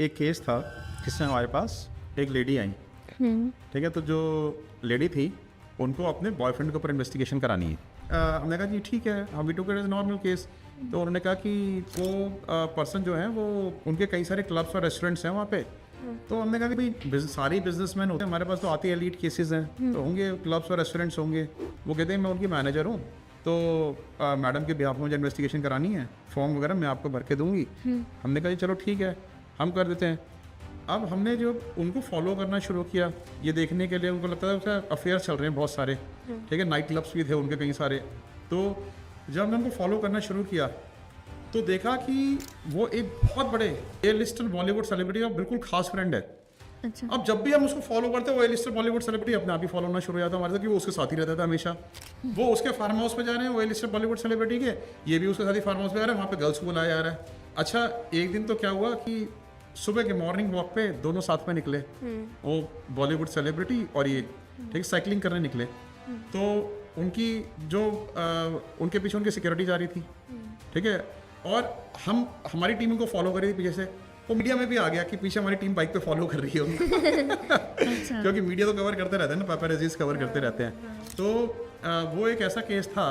एक केस था जिसमें हमारे पास एक लेडी आई, ठीक है। तो जो लेडी थी उनको अपने बॉयफ्रेंड के ऊपर इन्वेस्टिगेशन करानी है। हमने कहा जी ठीक है, हम we took it as normal case. तो उन्होंने कहा कि वो पर्सन जो है वो उनके कई सारे क्लब्स और रेस्टोरेंट्स हैं वहाँ पे। तो हमने कहा कि भाई सारे बिजनेसमैन होते हैं, हमारे पास तो आते एलीट केसेस हैं, तो होंगे क्लब्स और रेस्टोरेंट्स होंगे। वो कहते हैं मैं उनकी मैनेजर हूँ, तो मैडम के बिहाफ में मुझे इन्वेस्टिगेशन करानी है, फॉर्म वगैरह मैं आपको भर के दूंगी। हमने कहा जी चलो ठीक है, हम कर देते हैं। अब हमने जो उनको फॉलो करना शुरू किया, ये देखने के लिए उनको लगता था उसका अफेयर चल रहे हैं बहुत सारे, ठीक है, नाइट क्लब्स भी थे उनके कई सारे। तो जब हमने उनको फॉलो करना शुरू किया तो देखा कि वो एक बहुत बड़े ए लिस्टर बॉलीवुड सेलिब्रिटी का बिल्कुल खास फ्रेंड है। अच्छा। अब जब भी हम उसको फॉलो करते हैं वो ए लिस्टर बॉलीवुड सेलिब्रिटी अपने आप ही फॉलो होना शुरू हो जाता है हमारे साथ, कि वो उसके साथ ही रहता था हमेशा। वो उसके फार्म हाउस पे जा रहे हैं, वो ए लिस्टर बॉलीवुड सेलिब्रिटी के, ये भी उसके साथ ही फार्म हाउस पे जा रहे हैं, वहाँ पे गर्ल्स को बुलाया जा रहा है। अच्छा, एक दिन तो क्या हुआ कि सुबह के मॉर्निंग वॉक पे दोनों साथ में निकले, वो बॉलीवुड सेलिब्रिटी और ये, ठीक, साइकिलिंग करने निकले। तो उनकी जो उनके पीछे उनकी सिक्योरिटी जा रही थी, ठीक है, और हमारी टीम उनको फॉलो कर रही थी पीछे से। वो मीडिया में भी आ गया कि पीछे हमारी टीम बाइक पे फॉलो कर रही है उनको। अच्छा। क्योंकि मीडिया तो कवर करते रहते हैं ना, पेपरजीज कवर करते रहते हैं। तो वो एक ऐसा केस था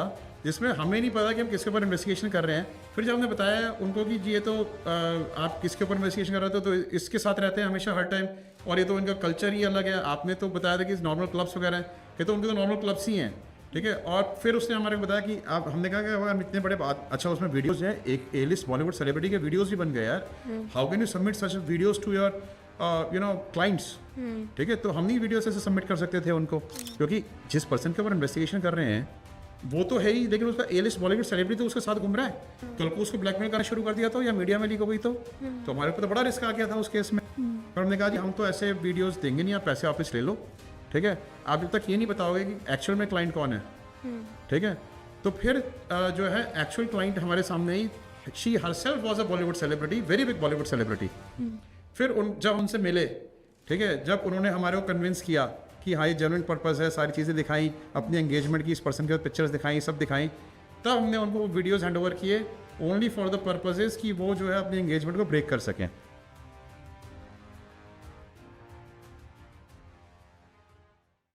जिसमें हमें नहीं पता कि हम किसके ऊपर इन्वेस्टिगेशन कर रहे हैं। फिर जब हमने बताया उनको कि जी ये तो आप किसके ऊपर इन्वेस्टिगेशन कर रहे थे, तो इसके साथ रहते हैं हमेशा हर टाइम, और ये तो इनका कल्चर ही अलग है। आपने तो बताया था कि नॉर्मल क्लब्स वगैरह हैं, कि तो उनके तो नॉर्मल क्लब्स ही हैं, ठीक है। और फिर उसने हमारे को बताया कि आप, हमने कहा कि अगर इतने बड़े बात, अच्छा उसमें वीडियोज़ हैं, एक ए लिस्ट बॉलीवुड सेलिब्रिटी के वीडियोज़ भी बन गए यार। How can you submit such videos to your you know clients, ठीक है। तो हम नहीं वीडियोस ऐसे सबमिट कर सकते थे उनको, क्योंकि जिस पर्सन के ऊपर इन्वेस्टिगेशन कर रहे हैं वो तो है ही, लेकिन उसका ए लिस्ट बॉलीवुड सेलिब्रिटी तो उसके साथ घूम रहा है। कल को उसको ब्लैकमेल करना शुरू कर दिया तो, या मीडिया में लीक हो गई तो हमारे ऊपर तो बड़ा रिस्क आ गया था उस केस में। पर हमने कहा जी हम तो ऐसे वीडियोस देंगे नहीं, आप पैसे वापस ले लो, ठीक है। आप जब तक ये नहीं बताओगे कि एक्चुअल में क्लाइंट कौन है, ठीक है। तो फिर जो है एक्चुअल क्लाइंट हमारे सामने he, she herself was a Bollywood celebrity, very big Bollywood celebrity. फिर जब उनसे मिले, ठीक है, जब उन्होंने हमारे को कन्विंस किया कि हाँ ये जेन्युइन पर्पस है, सारी चीज़ें दिखाई, अपनी एंगेजमेंट की, इस पर्सन के पिक्चर्स दिखाई, सब दिखाई, तब हमने उनको वीडियोज़ हैंड ओवर किए, ओनली फॉर द पर्पजेज़ कि वो जो है अपनी एंगेजमेंट को ब्रेक कर सकें।